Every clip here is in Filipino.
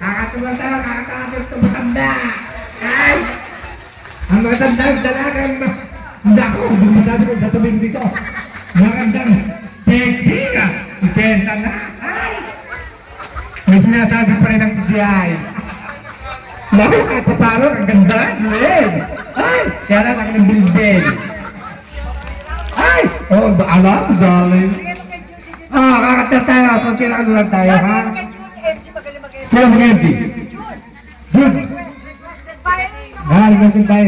Kakatuwa tayo, kakatapos ito matanda. Ay! Ang matandang dalagang Naku, dumadami ko sa tabing dito. Magandang sexy na. Isenta na. Ay! May sinasabi pa rin ang GI. Naku, kahit paparo, ang ganda. Ay! Kaya lang ang nagbilbil. Ay! Oh, alam, darling. Kakatap tayo. Pasilaan lang tayo, ha? Sino si MC? Jude. Requested by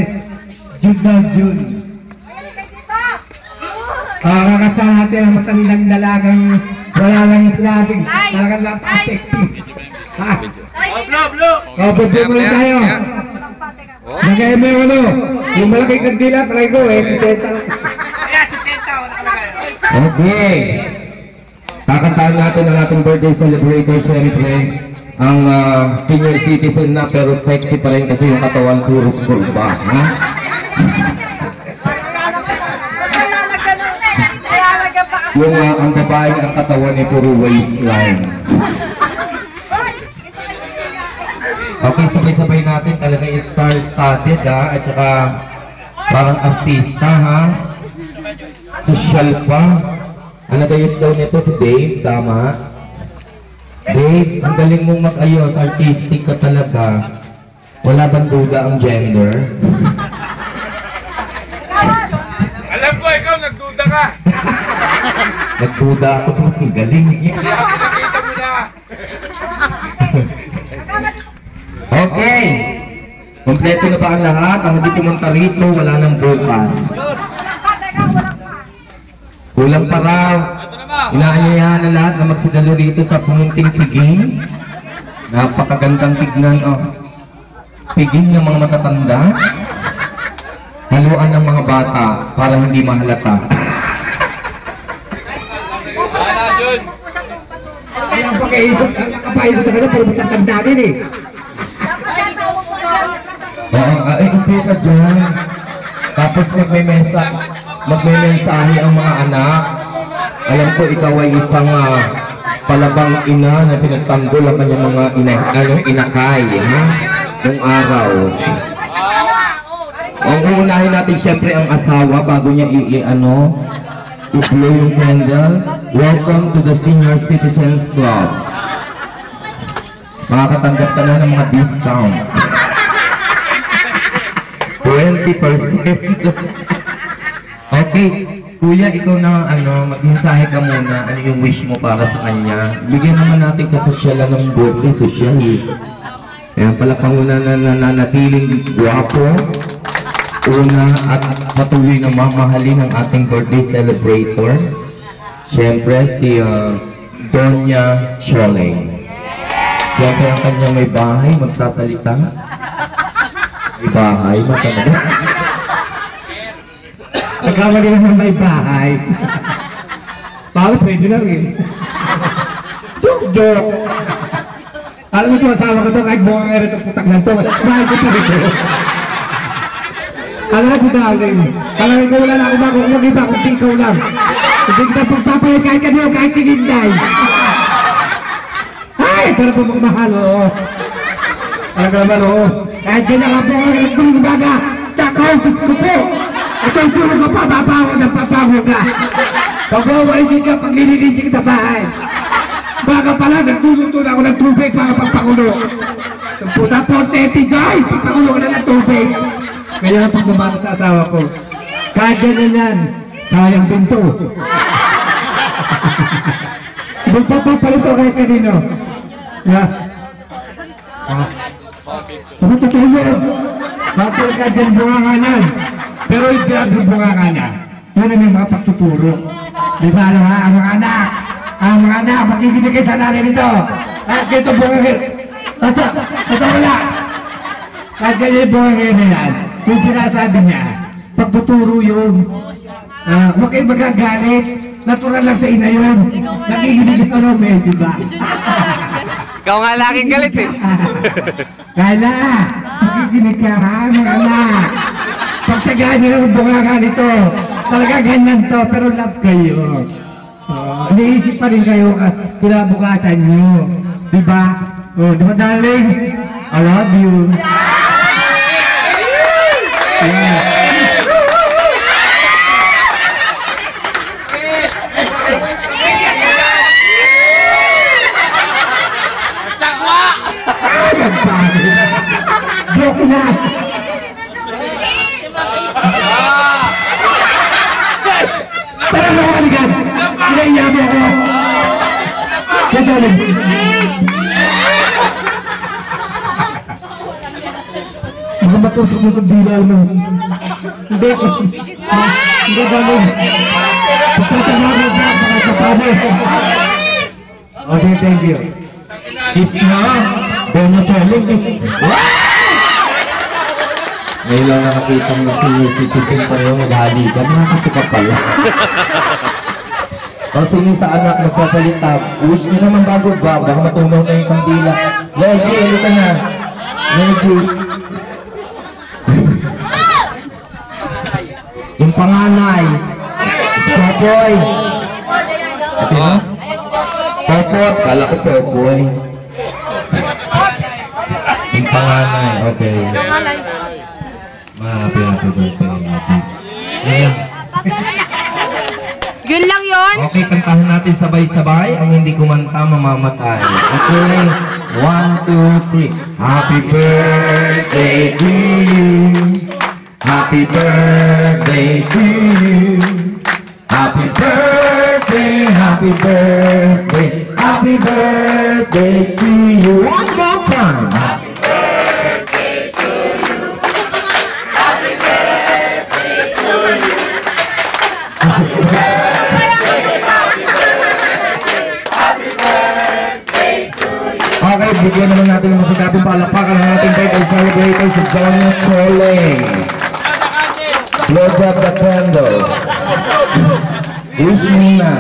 Jude na Jude. Kakatap natin ang matandang dalagang wala lang sinabing. Talagang napaka-sexy. Ha? Pwede mo lang tayo. Nagay mo yung ano. Yung malaking kandila, try ko eh. 60. Okay. Kakantahan natin ang ating birthday celebrator, syempre. Ang senior citizen na pero sexy pa rin kasi yung katawan puro skurba. Ha? Yung ang babae ang katawan ay puro waistline. Okay, sabay-sabay natin talaga yung star-studded ha, at saka parang artista ha. Social pa. Ano ba yung daw nito? Si Dave, tama? Dave, ang galing mong mag-ayos, artistic ka talaga. Wala bang duda ang gender? Alam ko, ikaw nagduda ka. Nagduda ako sa mga galing. Nakita mo na. Okay. Kompleto na ba ang lahat? Ang hindi pumunta rito, wala nang bukas. Kulang pa raw. Inaanyayahan na lahat na magsidalo rito sa pumunting piging. Napakagandang tignan. Oh. Piging ng mga matatanda. Haluan ng mga bata para hindi mahalata. Kaya pagkaibot ang nakapaibot sa kanila pero matatanda din eh. Oo, upo ka dyan. Tapos magme-mensahe ang mga anak. Alam ko ikaw ay isang palabang ina na pinagtanggol ang kanyang mga inakay, ha? Nung araw. Ang uunahin natin siyempre ang asawa bago niya i-blow yung candle. Welcome to the Senior Citizens Club. Makakatanggap ka na ng mga discount. 20%. Okay, kuya, ikaw na mag-mensahe ka muna. Ano yung wish mo para sa kanya? Bigyan naman natin kasosyalan ng birthday, social. Kaya pala panguna na nananatiling guwapo, una at patuloy na mamahalin ng ating birthday celebrator. Siyempre si Donya Choleng. Siyempre ang kanyang may bahay, magsasalita. May bahay, matanda. Nagkamali naman may bahay. Parang pwede lang eh. Joke! Alam mo ito, asawa ko ito, kahit buka nga rin itong putak na ito. Mahal ko ito ito. Alam mo ito, alam ikaw lang ako ba kung mag-isa kung ikaw lang. Hindi kita pagpapayag kahit kanyo, kahit kiginday. Ay, sarap po magmahal, oo. Alam ko naman, oo. Kahit ganyan ka po, kahit tuloy baga, takaw, gusto po. Ito ang tulog ka pa, papawag at papawag ka. Pag-uwaisin ka, pag-linilisik sa bahay. Baga pala, nagtulog-tulog ako ng tubig para pagpakulo. Ang puta po, 30 guys, pagpakulo ka na ng tubig. Kaya lang pagmamata sa asawa ko. Kahit ganyan yan, sayang pinto. Magpapapalito kahit kanino. Yeah. Totoo yun. Matil ka dyan bunga nga yan. Pero hindi ang bunga nga niya. Yun ang mga pagtuturo. Di ba ano ha? Ang mga anak, makikinig kayo sa nanay nito. Kahit ganito bunga nga. Totoo wala. Kahit ganito bunga nga yan. Yung sinasabi niya, pagtuturo yun. Huwag kayo magagalit. Natural lang sa ina yun. Nakikinig ka rin eh, di ba? Ikaw nga laging galit eh. Kala, nakikinig ka ha, mga anak. Pagtsagaan nyo ng bunga nito. Talaga ganyan to, pero love kayo. Iniisip pa rin kayo kinabukasan nyo. Diba? Oh, di ba darling? I love you. Yeah. Joke na! Tara na kaligan! Kinaiya mo ako! Dadalhin! Mga matutok mo itong dilaw mo. Hindi! Hindi dalhin! Pagkata namin na mga kasama! Okay, thank you. Kiss na! Dono Choling, kiss! Ngayon lang nakakita mo si Tisin pa yung maghalikan, nakasuka pala. O sino sa anak magsasalita, wish nyo naman bago ba, baka matunaw na yung kandila. Legi, ulit ka na. Legi. Yung panganay, Popoy. Sino? Popot, kala ko Popoy. Yung panganay, okay. Happy birthday. Ayan. Yun lang yun? Okay, kantahan natin sabay-sabay. Ang hindi kumanta, mamamatay. Okay, 1, 2, 3. Happy birthday to you. Happy birthday to you. Happy birthday, happy birthday, happy birthday to you. One more time. Happy birthday to you. Happy birthday to you. Happy birthday, happy birthday, happy birthday to you. Okay, bigyan naman natin ng masigapong palakpakan ng ating birthday celebrators si Dono Choling. Blow up the candle. Wish me na.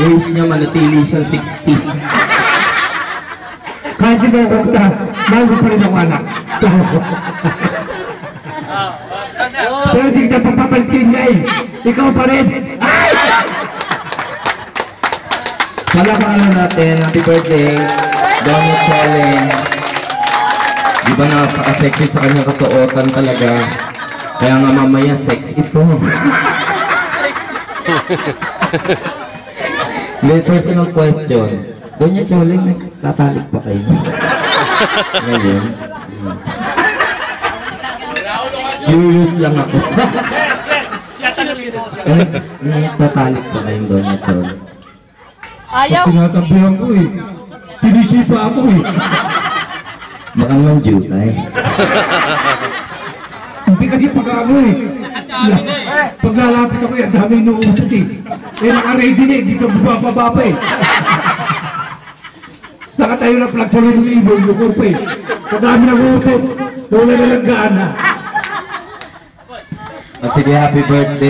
Wish niya manatili siyang 60. Kahit hindi ako kita, bago pa rin ako anak. Pero hindi kita pagpapalitin niya eh. Ikaw pa rin. Ay! Palakpakan natin, happy birthday, Dono Choling. Di ba napaka-sexy sa kanyang kasuotan talaga? Kaya nga mamaya, sex ito. May personal question. Doña Choling, nagtatalik pa kayo? Ngayon? Curious lang ako. Nagtatalik pa kayo, Doña Choling? Ayaw. Tinatampihan ko eh. Tinisipa ako eh. Baka naman jutay. Hindi kasi pag-ano eh. Paglalapit ako eh, ang daming inuutot eh. Eh naka-ready na eh, dito bubaba pa eh. Nakatayo na plug sa lulong ibon, lukor pa eh. Kadami na uutot. Wala na lang gana. Sige, happy birthday.